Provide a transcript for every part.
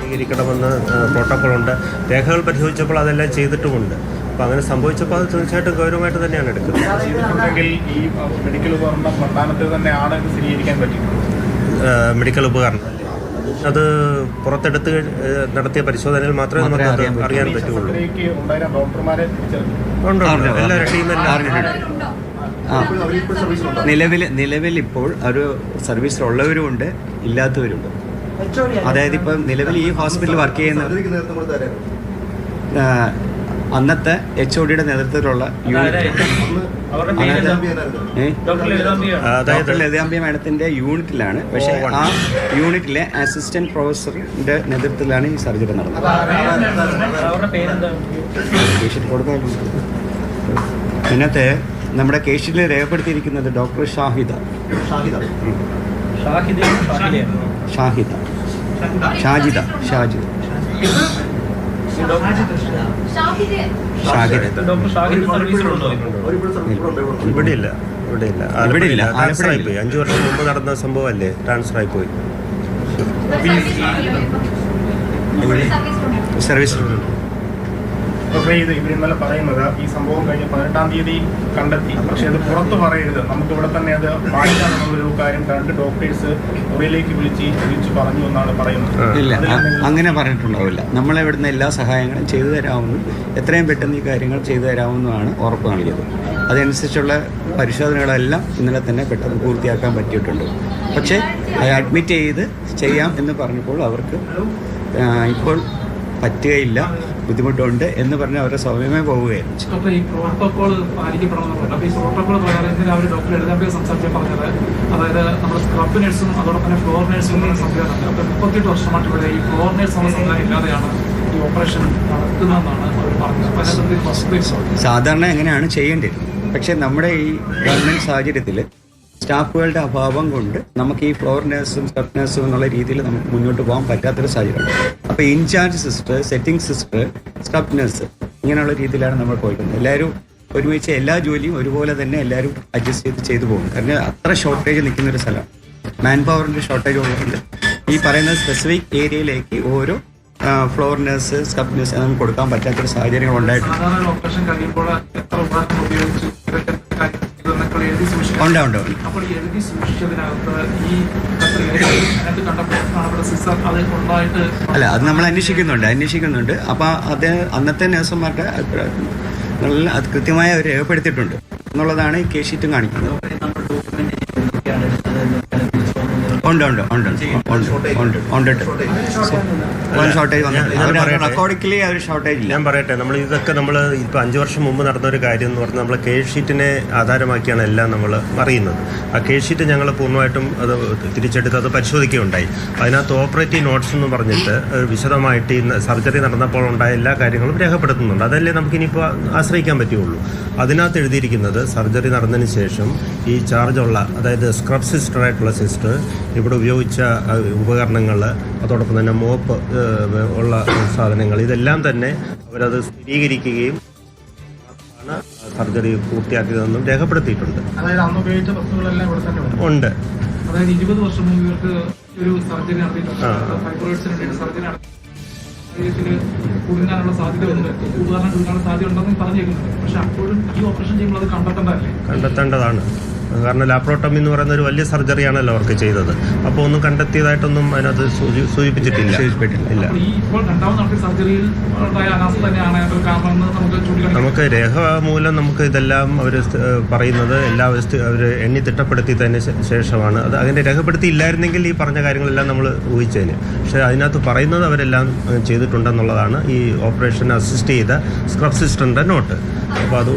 സ്വീകരിക്കണമെന്ന് പ്രോട്ടോക്കോളുണ്ട്. രേഖകൾ പരിശോധിച്ചപ്പോൾ അതെല്ലാം ചെയ്തിട്ടുമുണ്ട്. അപ്പോൾ അങ്ങനെ സംഭവിച്ചപ്പോൾ അത് തീർച്ചയായിട്ടും ഗൗരവമായിട്ട് തന്നെയാണ് എടുക്കുന്നത്. ഈ മെഡിക്കൽ ഉപകരണം പ്രധാനത്തിൽ തന്നെയാണ് സ്ഥിരീകരിക്കാൻ പറ്റിയിട്ടുള്ളത്. മെഡിക്കൽ ഉപകരണം അത് പുറത്തെടുത്ത് നടത്തിയ പരിശോധനയിൽ മാത്രമേ നമുക്ക് അത് അറിയാൻ പറ്റുള്ളൂ. എല്ലാവരും ടീമെല്ലാം നിലവിൽ ഇപ്പോൾ ഒരു സർവീസിലുള്ളവരുമുണ്ട്, ഇല്ലാത്തവരുണ്ട്. അതായത് ഇപ്പം നിലവിൽ ഈ ഹോസ്പിറ്റലിൽ വർക്ക് ചെയ്യുന്ന അന്നത്തെ HODയുടെ നേതൃത്വത്തിലുള്ള ഡോക്ടർ ലതാംബിയ മാഡത്തിന്റെ യൂണിറ്റിലാണ്. പക്ഷേ ആ യൂണിറ്റിലെ അസിസ്റ്റന്റ് പ്രൊഫസറിന്റെ നേതൃത്വത്തിലാണ് ഈ സർജറി നടന്നത്. ഇന്നത്തെ നമ്മുടെ കേസിൽ രേഖപ്പെടുത്തിയിരിക്കുന്നത് ഡോക്ടർ ഷാജിദ. ഇവിടെയില്ല. ട്രാൻസ്ഫർ ആയിപ്പോയി. 5 വർഷം മുമ്പ് നടന്ന സംഭവമല്ലേ, ട്രാൻസ്ഫർ ആയിപ്പോയി. സർവീസ് ഇവർ ഇന്നലെ പറയുന്നത് ഈ സംഭവം കഴിഞ്ഞ 18-ാം തീയതി കണ്ടെത്തി, പക്ഷെ അത് പുറത്ത് പറയരുത്, നമുക്കിവിടെ തന്നെ അത് പാടിക്കാനുള്ളൊരു കാര്യം 2 ഡോക്ടേഴ്സ് മുറിയിലേക്ക് വിളിച്ച് പറഞ്ഞു എന്നാണ് പറയുന്നത്. ഇല്ല, അങ്ങനെ പറഞ്ഞിട്ടുണ്ടാവില്ല. നമ്മളിവിടുന്ന് എല്ലാ സഹായങ്ങളും ചെയ്തു തരാമെന്നും എത്രയും പെട്ടെന്ന് ഈ കാര്യങ്ങൾ ചെയ്തു തരാമെന്നുമാണ് ഉറപ്പ് നൽകിയത്. അതനുസരിച്ചുള്ള പരിശോധനകളെല്ലാം ഇന്നലെ തന്നെ പെട്ടെന്ന് പൂർത്തിയാക്കാൻ പറ്റിയിട്ടുണ്ട്. പക്ഷേ അഡ്മിറ്റ് ചെയ്ത് ചെയ്യാം എന്ന് പറഞ്ഞപ്പോൾ അവർക്ക് ഇപ്പോൾ പറ്റുകയില്ല, ബുദ്ധിമുട്ടുണ്ട് എന്ന് പറഞ്ഞ് അവരെ സൗമ്യമായി പോവുകയായിരുന്നു. ഈ പ്രോട്ടോകോൾ പാലിക്കപ്പെടണമെന്നുണ്ട്. അപ്പോൾ ഈ പ്രോട്ടോകോൾ പ്രകാരം അവർ ഡോക്ടർ എഴുതാൻ സംസാരിച്ച് പറഞ്ഞത്, അതായത് നമ്മുടെ സ്ക്രബ് നഴ്സും അതോടൊപ്പം തന്നെ ഫ്ലോർ നഴ്സും സംവിധാനമുണ്ട്. അപ്പോൾ 38 വർഷമായിട്ട് ഈ ഫ്ലോർ നഴ്സ് എന്ന സംവിധാനം ഇല്ലാതെയാണ് ഈ ഓപ്പറേഷൻ നടത്തുന്നതെന്നാണ് അവർ പറഞ്ഞത്. അപ്പോൾ അതിനകത്ത് ഫസ്റ്റ് പ്ലേസ് സാധാരണ എങ്ങനെയാണ് ചെയ്യേണ്ടത്. പക്ഷേ നമ്മുടെ ഈ ഗവൺമെൻറ് സാഹചര്യത്തിൽ സ്റ്റാഫുകളുടെ അഭാവം കൊണ്ട് നമുക്ക് ഈ ഫ്ലോർ നഴ്സും സ്ക്രബ് നഴ്സും എന്നുള്ള രീതിയിൽ നമുക്ക് മുന്നോട്ട് പോകാൻ പറ്റാത്തൊരു സാഹചര്യമാണ്. അപ്പോൾ incharge sister, setting sister, scrub nurse ഇങ്ങനെയുള്ള രീതിയിലാണ് നമ്മൾ പോയിരിക്കുന്നത്. എല്ലാവരും ഒരുമിച്ച് എല്ലാ ജോലിയും ഒരുപോലെ തന്നെ എല്ലാവരും അഡ്ജസ്റ്റ് ചെയ്ത് പോകും. കാരണം അത്ര ഷോർട്ടേജ് നിൽക്കുന്നൊരു സ്ഥലമാണ്. മാൻ പവറിൻ്റെ ഷോർട്ടേജ് ഉള്ളതുകൊണ്ട് ഈ പറയുന്ന സ്പെസിഫിക് ഏരിയയിലേക്ക് ഓരോ ഫ്ലോർ നഴ്സ്, സ്ക്രബ് നഴ്സ് നമുക്ക് കൊടുക്കാൻ പറ്റാത്തൊരു സാഹചര്യങ്ങൾ ഉണ്ടായിട്ടുണ്ട്. ഉണ്ട്. അല്ല, അത് നമ്മൾ അന്വേഷിക്കുന്നുണ്ട്. അപ്പോൾ അത് അന്നത്തെ നഴ്സുമാരുടെ അത് കൃത്യമായി അവർ രേഖപ്പെടുത്തിയിട്ടുണ്ട് എന്നുള്ളതാണ് ഈ കേസ് ഷീറ്റും കാണിക്കുന്നത്. ഞാൻ പറയട്ടെ, നമ്മൾ ഇപ്പോൾ 5 വർഷം മുമ്പ് നടന്നൊരു കാര്യം എന്ന് പറഞ്ഞാൽ നമ്മൾ കേസ് ഷീറ്റിനെ ആധാരമാക്കിയാണ് എല്ലാം നമ്മൾ അറിയുന്നത്. ആ കേസ് ഷീറ്റ് ഞങ്ങൾ പൂർണ്ണമായിട്ടും അത് തിരിച്ചെടുത്ത് അത് പരിശോധിക്കുകയുണ്ടായി. അതിനകത്ത് ഓപ്പറേറ്റീവ് നോട്ട്സ് എന്ന് പറഞ്ഞിട്ട് വിശദമായിട്ട് ഈ സർജറി നടന്നപ്പോൾ ഉണ്ടായ എല്ലാ കാര്യങ്ങളും രേഖപ്പെടുത്തുന്നുണ്ട്. അതല്ലേ നമുക്കിനിയിപ്പോൾ ആശ്രയിക്കാൻ പറ്റുള്ളൂ. അതിനകത്ത് എഴുതിയിരിക്കുന്നത് സർജറി നടന്നതിന് ശേഷം ഈ ചാർജുള്ള, അതായത് സ്ക്രബ് സിസ്റ്ററായിട്ടുള്ള സിസ്റ്റർ ഇവിടെ ഉപയോഗിച്ച ഉപകരണങ്ങൾ, അതോടൊപ്പം തന്നെ മോപ്പ് ഉള്ള സാധനങ്ങൾ, ഇതെല്ലാം തന്നെ അവരത് സ്ഥിരീകരിക്കുകയും ആണ് സർജറി പൂർത്തിയാക്കിയതെന്നും രേഖപ്പെടുത്തിയിട്ടുണ്ട്. ഉണ്ട്. അതായത് 20 വർഷം മുമ്പ് ഇവർക്ക് ഒരു സർജറി നടത്തിയിട്ടുണ്ട്. കുടുങ്ങാനുള്ള സാധ്യത കുടുങ്ങാനുള്ള സാധ്യത ഉണ്ടെന്ന് പറഞ്ഞേക്കുന്നുണ്ട്. പക്ഷെ അപ്പോഴും ഈ ഓപ്പറേഷൻ ചെയ്യുമ്പോൾ അത് കണ്ടെത്തേണ്ടതാണ്. കാരണം ലാപ്രോട്ടമി എന്ന് പറയുന്ന ഒരു വലിയ സർജറിയാണല്ലോ അവർക്ക് ചെയ്തത്. അപ്പോൾ ഒന്നും കണ്ടെത്തിയതായിട്ടൊന്നും അതിനകത്ത് സൂചിപ്പിച്ചിട്ടില്ല. നമുക്ക് രേഖാമൂലം നമുക്ക് ഇതെല്ലാം അവർ പറയുന്നത് അവർ എണ്ണി തിട്ടപ്പെടുത്തിയതിന് ശേഷമാണ്. അത് അതിൻ്റെ രേഖപ്പെടുത്തി ഇല്ലായിരുന്നെങ്കിൽ ഈ പറഞ്ഞ കാര്യങ്ങളെല്ലാം നമ്മൾ ഊഹിച്ചതിന്. പക്ഷേ അതിനകത്ത് പറയുന്നത് അവരെല്ലാം ചെയ്തിട്ടുണ്ടെന്നുള്ളതാണ് ഈ ഓപ്പറേഷൻ അസിസ്റ്റ് ചെയ്ത സ്ക്രബ് സിസ്റ്ററിൻ്റെ നോട്ട്. അപ്പോൾ അത്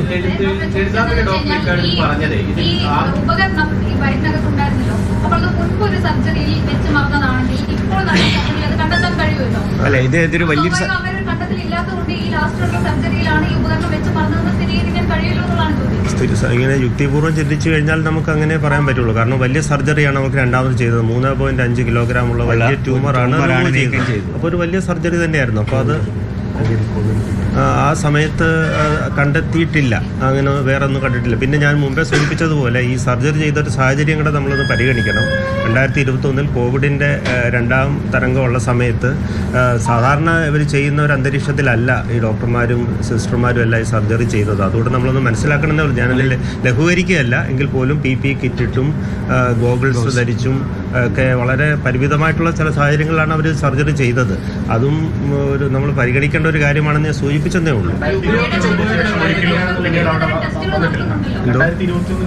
ഉപകരണം ഈ വയറ്റിനകത്തുണ്ടായിരുന്നല്ലോ, അപ്പോൾ അത് മുൻപ് ഒരു സർജറിയിൽ വെച്ച് മറന്നതാണെങ്കിൽ ഇപ്പോൾ അത് കണ്ടെത്താൻ കഴിയുമല്ലോ. അല്ല, ഇതൊരു വലിയ കണ്ടെത്തലില്ലാത്തതുകൊണ്ട് ഈ ലാസ്റ്റ് സർജറിയിലാണ് ഈ ഉപകരണം വെച്ച് മറന്നതെന്ന് സ്ഥിരീകരിക്കാൻ കഴിയുമല്ലോ എന്നുള്ളതാണ് ചോദ്യം. ഇങ്ങനെ യുക്തിപൂർവ്വം ചിന്തിച്ചു കഴിഞ്ഞാൽ നമുക്ക് അങ്ങനെ പറയാൻ പറ്റുള്ളൂ. കാരണം വലിയ സർജറിയാണ് നമുക്ക് രണ്ടാമത് ചെയ്തത്. 3.5 കിലോഗ്രാമുള്ള വലിയ ട്യൂമറാണ് ചെയ്തത്. അപ്പോൾ ഒരു വലിയ സർജറി തന്നെയായിരുന്നു. അപ്പോൾ അത് ആ സമയത്ത് കണ്ടെത്തിയിട്ടില്ല, അങ്ങനെ വേറെ ഒന്നും കണ്ടിട്ടില്ല. പിന്നെ ഞാൻ മുമ്പേ സൂചിപ്പിച്ചതുപോലെ ഈ സർജറി ചെയ്തൊരു സാഹചര്യം കൂടെ നമ്മളൊന്ന് പരിഗണിക്കണം. 2021 കോവിഡിൻ്റെ 2ാം തരംഗമുള്ള സമയത്ത് സാധാരണ ഇവർ ചെയ്യുന്ന ഒരു അന്തരീക്ഷത്തിലല്ല ഈ ഡോക്ടർമാരും സിസ്റ്റർമാരും എല്ലാം ഈ സർജറി ചെയ്തത്. അതുകൊണ്ട് നമ്മളൊന്ന് മനസ്സിലാക്കണമെന്നേ ഉള്ളൂ. ഞാനതിൽ ലഘൂകരിക്കുകയല്ല, എങ്കിൽ പോലും PPE കിറ്റിട്ടും ഗോഗിൾസ് ധരിച്ചും ഒക്കെ വളരെ പരിമിതമായിട്ടുള്ള ചില സാഹചര്യങ്ങളിലാണ് അവർ സർജറി ചെയ്തത്. അതും ഒരു നമ്മൾ പരിഗണിക്കേണ്ട ഒരു കാര്യമാണെന്ന് ഞാൻ സൂചിപ്പിച്ചതേ ഉള്ളൂ.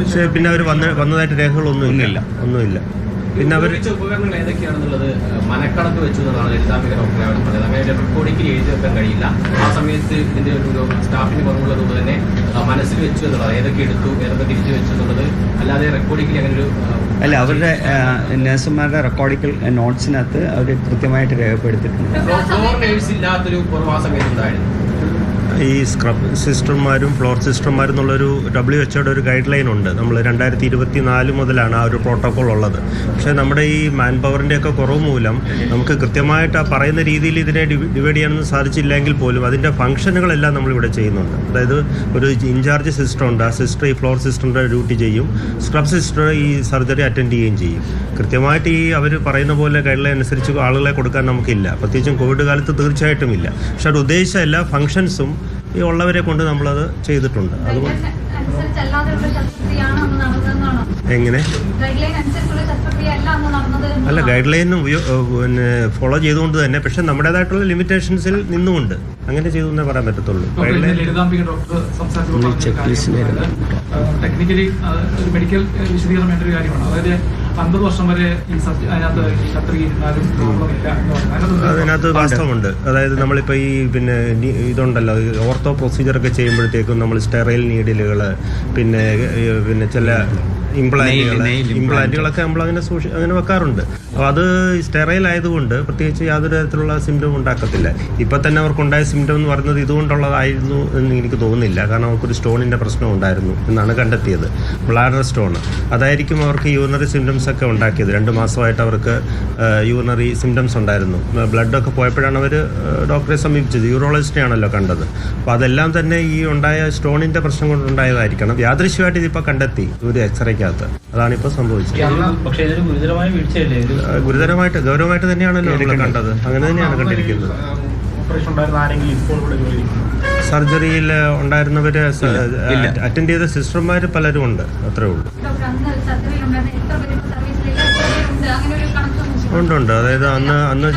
പക്ഷേ പിന്നെ അവർ വന്നതായിട്ട് രേഖകളൊന്നുമില്ല. പിന്നെ അവർ ഉപകരണങ്ങൾ ഏതൊക്കെയാണെന്നുള്ളത് മനക്കണക്ക് വെച്ചു എന്നതാണ് ലളിതാംബിക ഡോക്ടറെ അവർ പറഞ്ഞത്. അങ്ങനെ റെക്കോർഡിങ്ങിൽ എഴുതി വെക്കാൻ കഴിയില്ല. ആ സമയത്ത് ഇതിന്റെ ഒരു സ്റ്റാഫിന് കുറവുള്ളത് കൊണ്ട് തന്നെ മനസ്സിൽ വെച്ചു എന്നുള്ളത്, ഏതൊക്കെ എടുത്തു ഏതൊക്കെ തിരിച്ചു വെച്ചു എന്നുള്ളത്, അല്ലാതെ റെക്കോർഡിങ്ങിൽ അങ്ങനെ ഒരു അല്ല, അവരുടെ നഴ്സുമാരുടെ റെക്കോർഡിക്കൽ നോട്ട്സിനകത്ത് അവർ കൃത്യമായിട്ട് രേഖപ്പെടുത്തിയിട്ടുണ്ട്. ഫ്ലോർ നേഴ്സ് ഇല്ലാത്തൊരു കുറവ് ആ സമയത്ത് ഉണ്ടായിരുന്നു. ഈ സ്ക്രബ് സിസ്റ്റർമാരും ഫ്ലോർ സിസ്റ്റർമാരും എന്നുള്ളൊരു WHO ഒരു ഗൈഡ് ലൈൻ ഉണ്ട്. നമ്മൾ 2024 മുതലാണ് ആ ഒരു പ്രോട്ടോക്കോൾ ഉള്ളത്. പക്ഷേ നമ്മുടെ ഈ മാൻ പവറിൻ്റെയൊക്കെ കുറവ് മൂലം നമുക്ക് കൃത്യമായിട്ട് ആ പറയുന്ന രീതിയിൽ ഇതിനെ ഡിവൈഡ് ചെയ്യാനൊന്നും സാധിച്ചില്ലെങ്കിൽ പോലും അതിൻ്റെ ഫംഗ്ഷനുകളെല്ലാം നമ്മളിവിടെ ചെയ്യുന്നുണ്ട്. അതായത് ഒരു ഇൻചാർജ് സിസ്റ്റർ ഉണ്ട്, ആ സിസ്റ്റർ ഈ ഫ്ലോർ സിസ്റ്ററിൻ്റെ ഡ്യൂട്ടി ചെയ്യും, സ്ക്രബ് സിസ്റ്റർ ഈ സർജറി അറ്റൻഡ് ചെയ്യുകയും ചെയ്യും. കൃത്യമായിട്ട് ഈ അവർ പറയുന്ന പോലെ ഗൈഡ് ലൈൻ അനുസരിച്ച് ആളുകളെ കൊടുക്കാൻ നമുക്കില്ല, പ്രത്യേകിച്ചും കോവിഡ് കാലത്ത് തീർച്ചയായിട്ടും ഇല്ല. പക്ഷെ അത് ഉദ്ദേശിച്ച എല്ലാ ഫംഗ്ഷൻസും ഈ ഉള്ളവരെ കൊണ്ട് നമ്മളത് ചെയ്തിട്ടുണ്ട്. അതുകൊണ്ട് എങ്ങനെ അല്ല, ഗൈഡ് ലൈനും പിന്നെ ഫോളോ ചെയ്തുകൊണ്ട് തന്നെ, പക്ഷെ നമ്മുടേതായിട്ടുള്ള ലിമിറ്റേഷൻസിൽ നിന്നുകൊണ്ട് അങ്ങനെ ചെയ്തു എന്നേ പറയാൻ പറ്റത്തുള്ളൂ. ഗൈഡ് ലൈൻ ടെക്നിക്കലി ഒരു മെഡിക്കൽ വിശദീകരണം വേണ്ട ഒരു കാര്യമാണ്. അതായത് 50 വർഷം വരെ ഈ കത്രികയിരുന്നാലും പ്രോബ്ലമില്ല എന്ന് പറഞ്ഞാൽ അതിനകത്ത് വാസ്തവമുണ്ട്. അതായത് നമ്മളിപ്പോൾ ഈ പിന്നെ ഇതുണ്ടല്ലോ, ഓർത്തോ പ്രൊസീജിയറൊക്കെ ചെയ്യുമ്പോഴത്തേക്കും നമ്മൾ സ്റ്റെറൈൽ നീഡിലുകൾ, പിന്നെ ചില ഇംപ്ലാന്റുകളൊക്കെ നമ്മൾ അങ്ങനെ വെക്കാറുണ്ട്. അപ്പോൾ അത് സ്റ്റെറൈൽ ആയതുകൊണ്ട് പ്രത്യേകിച്ച് യാതൊരു തരത്തിലുള്ള സിംറ്റം ഉണ്ടാക്കത്തില്ല. ഇപ്പം തന്നെ അവർക്കുണ്ടായ സിംറ്റം എന്ന് പറയുന്നത് ഇതുകൊണ്ടുള്ളതായിരുന്നു എന്ന് എനിക്ക് തോന്നുന്നില്ല. കാരണം അവർക്കൊരു സ്റ്റോണിൻ്റെ പ്രശ്നം ഉണ്ടായിരുന്നു എന്നാണ് കണ്ടെത്തിയത്, ബ്ലാഡർ സ്റ്റോൺ. അതായിരിക്കും അവർക്ക് യൂറിനറി സിംറ്റംസ് ഒക്കെ ഉണ്ടാക്കിയത്. 2 മാസമായിട്ട് അവർക്ക് യൂറിനറി സിംറ്റംസ് ഉണ്ടായിരുന്നു. ബ്ലഡൊക്കെ പോയപ്പോഴാണ് അവർ ഡോക്ടറെ സമീപിച്ചത്. യൂറോളജിസ്റ്റിനെയാണല്ലോ കണ്ടത്. അപ്പോൾ അതെല്ലാം തന്നെ ഈ ഉണ്ടായ സ്റ്റോണിൻ്റെ പ്രശ്നം കൊണ്ടുണ്ടായതായിരിക്കണം. യാദൃശ്യമായിട്ട് ഇതിപ്പോൾ കണ്ടെത്തി ഒരു എക്സ്റേക്കകത്ത്. അതാണ് ഇപ്പോൾ സംഭവിച്ചത്. ഗൗരവമായിട്ട് തന്നെയാണല്ലോ നമ്മൾ കണ്ടത്. അങ്ങനെ തന്നെയാണ് കണ്ടിരിക്കുന്നത്. സർജറിയിൽ ഉണ്ടായിരുന്നവര് അറ്റൻഡ് ചെയ്ത സിസ്റ്റർമാർ പലരും ഉണ്ട്, അത്രേ ഉള്ളൂ. ഉണ്ട്. അതായത് അന്ന്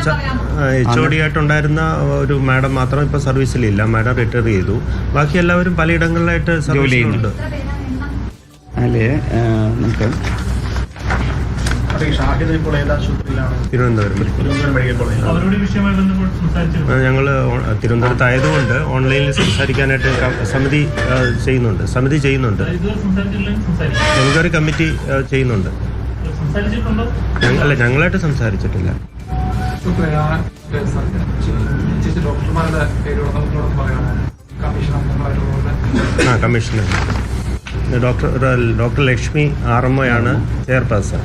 HOD ആയിട്ടുണ്ടായിരുന്ന ഒരു മാഡം മാത്രം ഇപ്പോൾ സർവീസിലില്ല. മാഡം റിട്ടയർ ചെയ്തു. ബാക്കി എല്ലാവരും പലയിടങ്ങളിലായിട്ട് സർവീസിലുണ്ട്. അല്ലേ നമുക്ക് തിരുവനന്തപുരം ഞങ്ങൾ തിരുവനന്തപുരത്തായതുകൊണ്ട് ഓൺലൈനിൽ സംസാരിക്കാനായിട്ട് സമിതി ചെയ്യുന്നുണ്ട്. എൻക്വയറി കമ്മിറ്റി ചെയ്യുന്നുണ്ട്. ഞങ്ങളായിട്ട് സംസാരിച്ചിട്ടില്ല. കമ്മീഷണർ ഡോക്ടർ ലക്ഷ്മി RMO ആണ് ചെയർപേഴ്സൺ.